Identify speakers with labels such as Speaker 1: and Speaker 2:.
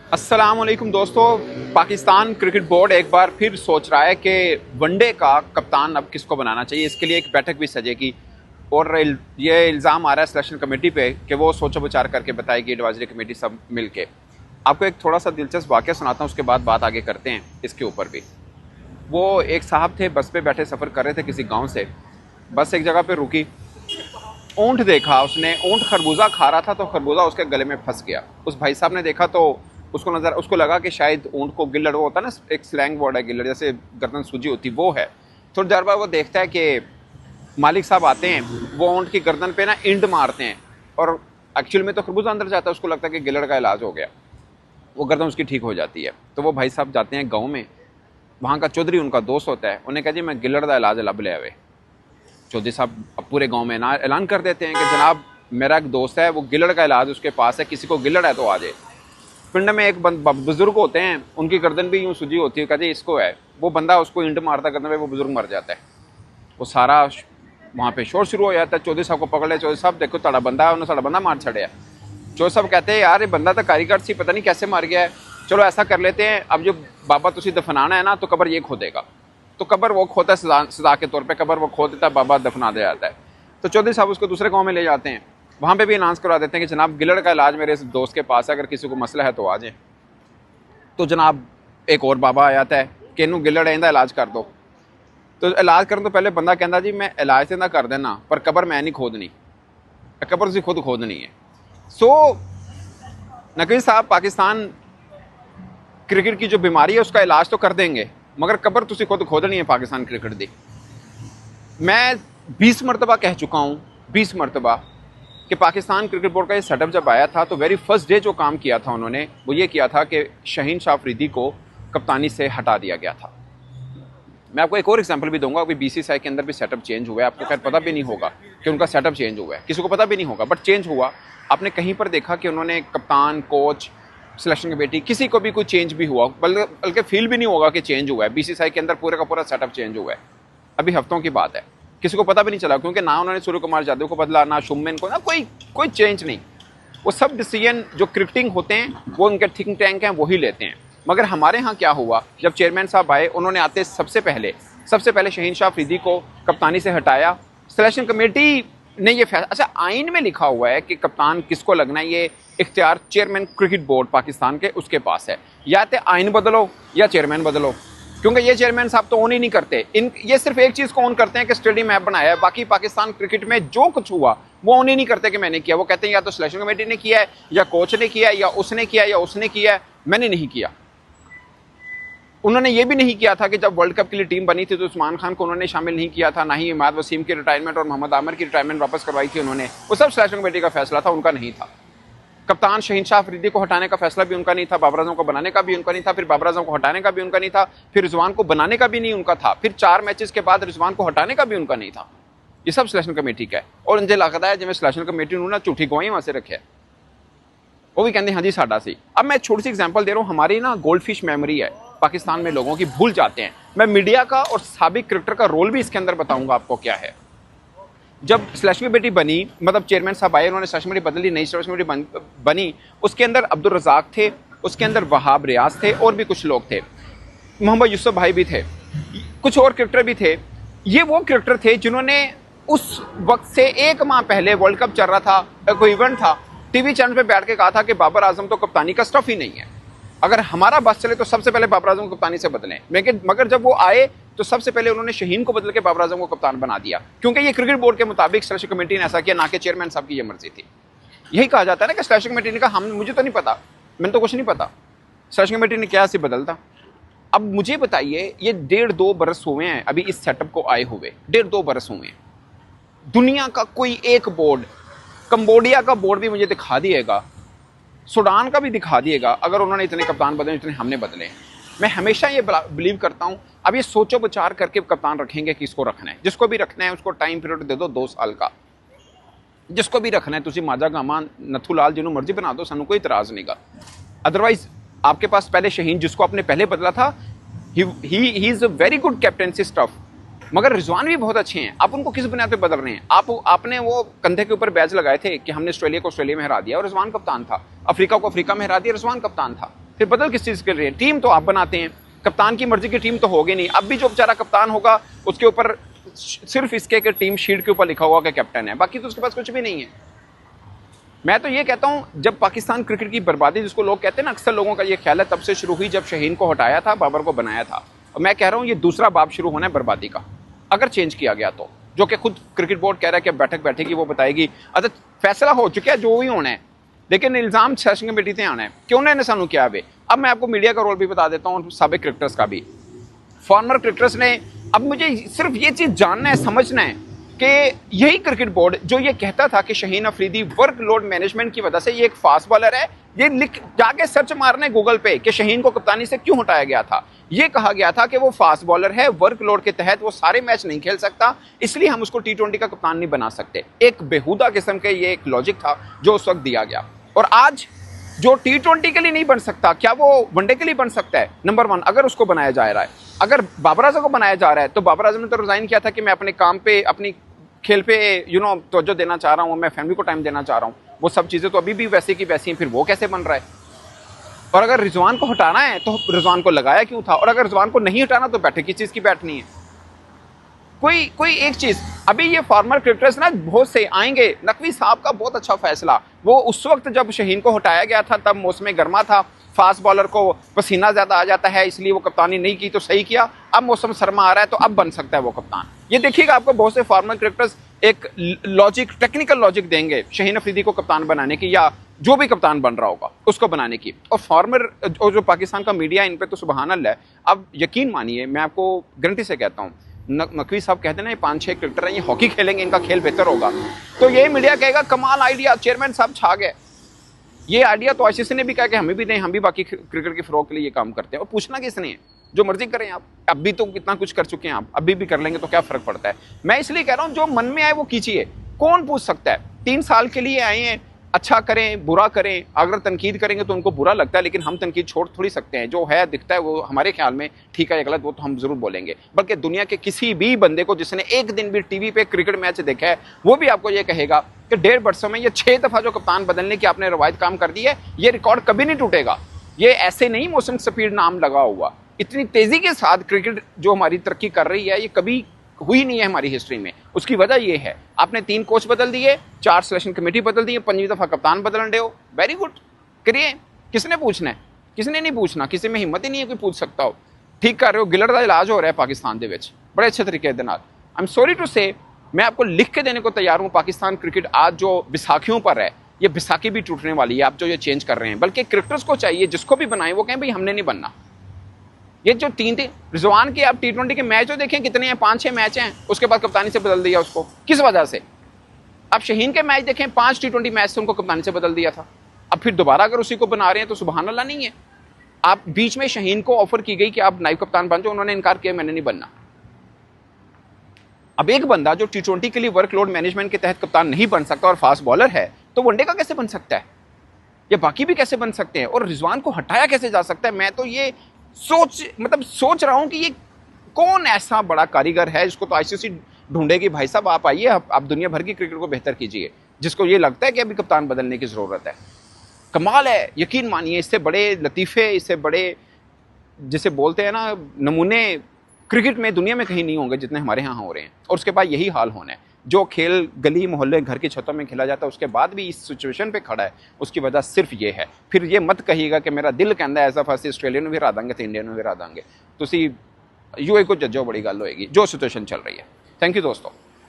Speaker 1: अस्सलाम वालेकुम दोस्तों। पाकिस्तान क्रिकेट बोर्ड एक बार फिर सोच रहा है कि वनडे का कप्तान अब किसको बनाना चाहिए। इसके लिए एक बैठक भी सजेगी और ये इल्ज़ाम आ रहा है सिलेक्शन कमेटी पे कि वो सोचो विचार करके बताएगी, एडवाइजरी कमेटी सब मिल के। आपको एक थोड़ा सा दिलचस्प वाक़या सुनाता हूँ, उसके बाद बात आगे करते हैं इसके ऊपर भी। वो एक साहब थे, बस पे बैठे सफ़र कर रहे थे किसी गाँव से। बस एक जगह पर रुकी, ऊँट देखा उसने, ऊँट खरबूजा खा रहा था तो खरबूजा उसके गले में फंस गया। उस भाई साहब ने देखा तो उसको लगा कि शायद ऊँट को गिल्लड़, वो होता है ना, एक स्लैंग वर्ड है गिल्लड़, जैसे गर्दन सूजी होती वो है। थोड़ी देर बाद वो देखता है कि मालिक साहब आते हैं, वो ऊँट की गर्दन पे ना इंड मारते हैं और एक्चुअल में तो खरबूजा अंदर जाता है। उसको लगता है कि गिल्लड़ का इलाज हो गया, वो गर्दन उसकी ठीक हो जाती है। तो वो भाई साहब जाते हैं गाँव में, वहाँ का चौधरी उनका दोस्त होता है। उन्हें कहा जी मैं गिल्लड़ का इलाज लब ले आवे। चौधरी साहब अब पूरे गाँव में ऐलान कर देते हैं कि जनाब मेरा एक दोस्त है, वो गिल्लड़ का इलाज उसके पास है, किसी को गिल्लड़ है तो आ जाए। पिंड में एक बुजुर्ग होते हैं, उनकी गर्दन भी यूँ सूजी होती है, कहते इसको है। वो बंदा उसको इंट मारता गर्दन पे, वो बुजुर्ग मर जाता है। वो सारा वहाँ पे शोर शुरू हो जाता है। चौधरी साहब को पकड़ ले, चौधरी साहब देखो तड़ा बंदा है, उन्होंने साड़ा बंदा मार छड़िया। चौधरी साहब कहते हैं यार ये बंदा तो कारीगर सी, पता नहीं कैसे मार गया है। चलो ऐसा कर लेते हैं, अब जो बाबा तुसी दफनाना है ना तो कबर ये खोदेगा। तो कबर वो खोता है सजा के तौर पर, कबर वो खोद देता है, बाबा दफना दे जाता है। तो चौधरी साहब उसको दूसरे गाँव में ले जाते हैं, वहाँ पे भी अनाउंस करवा देते हैं कि जनाब गिल्लड़ का इलाज मेरे इस दोस्त के पास है, अगर किसी को मसला है तो आ जाए। तो जनाब एक और बाबा आ जाता है कि इनू गिल्लड़ है, इनका इलाज कर दो। तो इलाज करने तो पहले बंदा कहता जी मैं इलाज तो कर देना, पर कबर मैं नहीं खोदनी, कबर तुम खुद खोदनी है। सो नकवी साहब पाकिस्तान क्रिकेट की जो बीमारी है उसका इलाज तो कर देंगे, मगर कबर तुम खुद खोदनी है पाकिस्तान क्रिकेट दी। मैं 20 मरतबा कह चुका हूँ, 20 मरतबा, कि पाकिस्तान क्रिकेट बोर्ड का ये सेटअप जब आया था तो वेरी फर्स्ट डे जो काम किया था उन्होंने वो ये किया था कि शाहीन शाह अफरीदी को कप्तानी से हटा दिया गया था। मैं आपको एक और एग्जांपल भी दूंगा। अभी बीसीसीआई के अंदर भी सेटअप चेंज हुआ है, आपको खैर पता भी नहीं होगा कि उनका सेटअप चेंज हुआ है, किसी को पता भी नहीं होगा, बट चेंज हुआ। आपने कहीं पर देखा कि उन्होंने कप्तान, कोच, सिलेक्शन कमेटी, किसी को भी कोई चेंज भी हुआ, बल्कि फील भी नहीं होगा कि चेंज हुआ है। बीसीसीआई के अंदर पूरे का पूरा सेटअप चेंज हुआ है, अभी हफ्तों की बात है, किसी को पता भी नहीं चला, क्योंकि ना उन्होंने सूर्य कुमार यादव को बदला, ना शुभमन को, ना कोई चेंज नहीं। वो सब डिसीजन जो क्रिकेटिंग होते हैं वो उनके थिंक टैंक हैं, वही लेते हैं। मगर हमारे यहाँ क्या हुआ, जब चेयरमैन साहब आए उन्होंने आते सबसे पहले शाहीन शाह अफरीदी को कप्तानी से हटाया। सिलेक्शन कमेटी ने ये फैसला, अच्छा आइन में लिखा हुआ है कि कप्तान किसको लगना है, ये इख्तियार चेयरमैन क्रिकेट बोर्ड पाकिस्तान के उसके पास है। या तो आइन बदलो या चेयरमैन बदलो, क्योंकि ये चेयरमैन साहब तो ऑन ही नहीं करते। ये सिर्फ एक चीज़ को ऑन करते हैं कि स्टेडियम ऐप बनाया है, बाकी पाकिस्तान क्रिकेट में जो कुछ हुआ वो ऑन ही नहीं करते कि मैंने किया। वो कहते हैं या तो सिलेक्शन कमेटी ने किया है, या कोच ने किया है, या उसने किया है, या उसने किया है, मैंने नहीं किया। उन्होंने ये भी नहीं किया था कि जब वर्ल्ड कप के लिए टीम बनी थी तो उस्मान खान को उन्होंने शामिल नहीं किया था, ना ही इमाद वसीम की रिटायरमेंट और मोहम्मद आमिर की रिटायरमेंट वापस करवाई थी उन्होंने। वो सब सिलेक्शन कमेटी का फैसला था, उनका नहीं था। कप्तान शाहीन शाह अफरीदी को हटाने का फैसला भी उनका नहीं था, बाबर आजम को बनाने का भी उनका नहीं था, फिर बाबर आजम को हटाने का भी उनका नहीं था, फिर रिजवान को बनाने का भी नहीं उनका था, फिर 4 मैचेस के बाद रिजवान को हटाने का भी उनका नहीं था। ये सब सिलेक्शन कमेटी का है। और मुझे लगता है जिवें सिलेक्शन कमेटी ने झूठी गवाही वहां से रखे, वो भी कहते हैं हाँ जी साडा सी। अब मैं छोटी सी एग्जाम्पल दे रहा हूँ, हमारी ना गोल्ड फिश मेमोरी है पाकिस्तान में, लोगों की भूल जाते हैं। मैं मीडिया का और साबिक क्रिकेटर का रोल भी इसके अंदर बताऊंगा आपको क्या है। जब सिलेक्शन कमेटी बनी, मतलब चेयरमैन साहब आए, उन्होंने सिलेक्शन कमेटी बदली, नई सिलेक्शन कमेटी बनी, उसके अंदर अब्दुल रज़ाक थे, उसके अंदर वहाब रियाज थे, और भी कुछ लोग थे, मोहम्मद यूसुफ भाई भी थे, कुछ और क्रिकेटर भी थे। ये वो क्रिकेटर थे जिन्होंने उस वक्त से 1 माह पहले, वर्ल्ड कप चल रहा था, कोई इवेंट था, टीवी चैनल पे बैठ के कहा था कि बाबर आजम तो कप्तानी का स्टफ ही नहीं है, अगर हमारा बस चले तो सबसे पहले बाबर आजम को कप्तानी से बदलें। मगर जब वो आए तो सबसे पहले उन्होंने शाहीन को बदल के बाबर आजम को कप्तान बना दिया, क्योंकि ये क्रिकेट बोर्ड के मुताबिक सिलेक्शन कमेटी ने ऐसा किया, ना कि चेयरमैन साहब की ये मर्जी थी। यही कहा जाता है ना कि सिलेक्शन कमेटी ने कहा मुझे तो नहीं पता, मैंने तो कुछ नहीं पता, सिलेक्शन कमेटी ने क्या ऐसे बदलता। अब मुझे बताइए, ये 1.5-2 बरस हुए हैं अभी इस सेटअप को आए हुए, 1.5-2 बरस हुए हैं। दुनिया का कोई एक बोर्ड, कंबोडिया का बोर्ड भी मुझे दिखा दिएगा, सूडान का भी दिखा दिएगा, अगर उन्होंने इतने कप्तान बदले जितने हमने बदले। मैं हमेशा ये बिलीव करता हूँ, अब ये सोचो विचार करके कप्तान रखेंगे किसको रखना है। जिसको भी रखना है उसको टाइम पीरियड दे दो 2 साल का, जिसको भी रखना है तुसी माजा गामा नथू लाल जिन्हों मर्जी बना दो, सानू कोई इतराज़ नहीं गा। अदरवाइज आपके पास पहले शाहीन जिसको आपने पहले बदला था, he is a very good captaincy stuff, मगर रिजवान भी बहुत अच्छे हैं। आप उनको किस बुनियाद पे बदल रहे हैं? आपने वो कंधे के ऊपर बैच लगाए थे कि हमने ऑस्ट्रेलिया को ऑस्ट्रेलिया में हरा दिया और रिजवान कप्तान था, अफ्रीका को अफ्रीका में हरा दिया, रिजवान कप्तान था। फिर बदल किस चीज़ के लिए? टीम तो आप बनाते हैं, कप्तान की मर्जी की टीम तो होगी नहीं। अब भी जो बेचारा कप्तान होगा उसके ऊपर सिर्फ इसके कि टीम शीट के ऊपर लिखा हुआ कि कैप्टन है, बाकी तो उसके पास कुछ भी नहीं है। मैं तो ये कहता हूं, जब पाकिस्तान क्रिकेट की बर्बादी जिसको लोग कहते हैं ना, अक्सर लोगों का ये ख्याल है तब से शुरू हुई जब शहीन को हटाया था, बाबर को बनाया था। और मैं कह रहा हूं ये दूसरा बाब शुरू होना है बर्बादी का, अगर चेंज किया गया तो। जो कि खुद क्रिकेट बोर्ड कह रहा है कि बैठक बैठेगी, वो बताएगी। अच्छा, फैसला हो चुका है जो भी होना है, लेकिन इल्जाम सेशन कमेटी से आना है कि उन्होंने सानू क्या है। अब मैं आपको मीडिया का रोल भी बता देता हूँ, साबिक क्रिकेटर्स का भी, फॉर्मर क्रिकेटर्स ने। अब मुझे सिर्फ ये चीज़ जानना है, समझना है कि यही क्रिकेट बोर्ड जो ये कहता था कि शहीन अफरीदी वर्कलोड मैनेजमेंट की वजह से ये एक फास्ट बॉलर है, ये लिख जाके सर्च मारने गूगल पे कि शहीन को कप्तानी से क्यों हटाया गया था। ये कहा गया था कि वो फास्ट बॉलर है, वर्कलोड के तहत वो सारे मैच नहीं खेल सकता, इसलिए हम उसको T20 का कप्तान नहीं बना सकते। एक बेहुदा किस्म के ये एक लॉजिक था जो उस वक्त दिया गया। और आज जो T20 के लिए नहीं बन सकता, क्या वो वनडे के लिए बन सकता है? नंबर 1, अगर उसको बनाया जा रहा है, अगर बाबर आजम को बनाया जा रहा है, तो बाबर आजम ने तो रिजाइन किया था कि मैं अपने काम पे, अपनी खेल पे तवज्जो देना चाह रहा हूँ, मैं फैमिली को टाइम देना चाह रहा हूँ। वो सब चीज़ें तो अभी भी वैसे की वैसी हैं, फिर वो कैसे बन रहा है? और अगर रिजवान को हटाना है तो रिजवान को लगाया क्यों था? और अगर रिजवान को नहीं हटाना तो बैठक किस चीज़ की बैठनी है? कोई एक चीज़, अभी ये फार्मर क्रिकेटर्स ना बहुत से आएंगे। नकवी साहब का बहुत अच्छा फैसला, वो उस वक्त जब शहीन को हटाया गया था तब मौसम गर्मा था, फास्ट बॉलर को पसीना ज़्यादा आ जाता है, इसलिए वो कप्तानी नहीं की, तो सही किया। अब मौसम सरमा आ रहा है तो अब बन सकता है वो कप्तान। ये देखिएगा, आपको बहुत से फार्मर क्रिकेटर्स एक लॉजिक, टेक्निकल लॉजिक देंगे शहीन अफरीदी को कप्तान बनाने की, या जो भी कप्तान बन रहा होगा उसको बनाने की। और फार्मर और जो पाकिस्तान का मीडिया, इन पे तो सुबहान अल्लाह है। अब यकीन मानिए, मैं आपको गारंटी से कहता हूँ, नकवी साहब कहते हैं ना, ये 5-6 क्रिकेटर हैं, ये हॉकी खेलेंगे, इनका खेल बेहतर होगा, तो ये मीडिया कहेगा कमाल आइडिया, चेयरमैन साहब छा गए। ये आइडिया तो आईसीसी ने भी कहा कि हमें भी नहीं, हम भी बाकी क्रिकेट की फ़रोग के लिए ये काम करते हैं। और पूछना किसने है? जो मर्जी करें आप, अभी तो कितना कुछ कर चुके हैं आप, अभी भी कर लेंगे तो क्या फ़र्क पड़ता है? मैं इसलिए कह रहा हूँ, जो मन में आए वो कीजिए। कौन पूछ सकता है? 3 साल के लिए आए हैं, अच्छा करें बुरा करें, अगर तनकीद करेंगे तो उनको बुरा लगता है, लेकिन हम तनकीद छोड़ थोड़ी सकते हैं। जो है दिखता है वो हमारे ख्याल में ठीक है या गलत, वो तो हम जरूर बोलेंगे। बल्कि दुनिया के किसी भी बंदे को जिसने एक दिन भी टीवी पे क्रिकेट मैच देखा है, वो भी आपको ये कहेगा कि 1.5 वर्षों में ये 6 दफ़ा जो कप्तान बदलने की आपने रवायत काम कर दी है, ये रिकॉर्ड कभी नहीं टूटेगा। ये ऐसे नहीं मौसम स्पीड नाम लगा हुआ, इतनी तेज़ी के साथ क्रिकेट जो हमारी तरक्की कर रही है, ये कभी हुई नहीं है हमारी हिस्ट्री में। उसकी वजह ये है, आपने 3 कोच बदल दिए, 4 सिलेक्शन कमेटी बदल दी, 5वीं दफ़ा कप्तान बदल रहे हो। वेरी गुड, करिए। किसने पूछना है? किसने नहीं पूछना, किसी में हिम्मत ही नहीं है कोई पूछ सकता हो। ठीक कर रहे हो, गिलड़ का इलाज हो रहा है पाकिस्तान दे विच बड़े अच्छे तरीके के नाल। आई एम सॉरी टू से, मैं आपको लिख के देने को तैयार हूँ, पाकिस्तान क्रिकेट आज जो विसाखियों पर है, ये विसाखी भी टूटने वाली है। आप जो ये चेंज कर रहे हैं, बल्कि क्रिकेटर्स को चाहिए, जिसको भी बनाए वो कहें भाई हमने नहीं बनना। ये जो 3 रिजवान के आप T20 के मैच जो देखें कितने हैं, 5-6 मैच हैं, उसके बाद कप्तानी से बदल दिया उसको, किस वजह से? आप शहीन के मैच देखें, 5 T20 मैच से उनको कप्तानी से बदल दिया था। अब फिर दोबारा अगर उसी को बना रहे हैं तो सुबहान अल्लाह नहीं है। आप बीच में शहीन को ऑफर की गई कि आप नायब कप्तान बन जाओ, उन्होंने इनकार किया, मैंने नहीं बनना। अब एक बंदा जो T20 के लिए वर्कलोड मैनेजमेंट के तहत कप्तान नहीं बन सकता और फास्ट बॉलर है, तो वनडे का कैसे बन सकता है? या बाकी भी कैसे बन सकते हैं? और रिजवान को हटाया कैसे जा सकता है? मैं तो ये सोच रहा हूं कि ये कौन ऐसा बड़ा कारीगर है जिसको तो आईसीसी ढूंढेगी, भाई साहब आप आइए, आप दुनिया भर की क्रिकेट को बेहतर कीजिए, जिसको ये लगता है कि अभी कप्तान बदलने की ज़रूरत है। कमाल है, यकीन मानिए, इससे बड़े लतीफ़े, इससे बड़े जिसे बोलते हैं ना नमूने क्रिकेट में दुनिया में कहीं नहीं होंगे जितने हमारे यहाँ हो रहे हैं। और उसके बाद यही हाल होना है। जो खेल गली मोहल्ले घर की छतों में खेला जाता है, उसके बाद भी इस सिचुएशन पे खड़ा है, उसकी वजह सिर्फ ये है। फिर ये मत कहिएगा कि मेरा दिल कहता है ऐसा फर्स्ट ऑस्ट्रेलिया में भी हरा देंगे तो इंडिया में भी हरा देंगे, तो यूए को जज्जो, बड़ी गल होएगी जो सिचुएशन चल रही है। थैंक यू दोस्तों।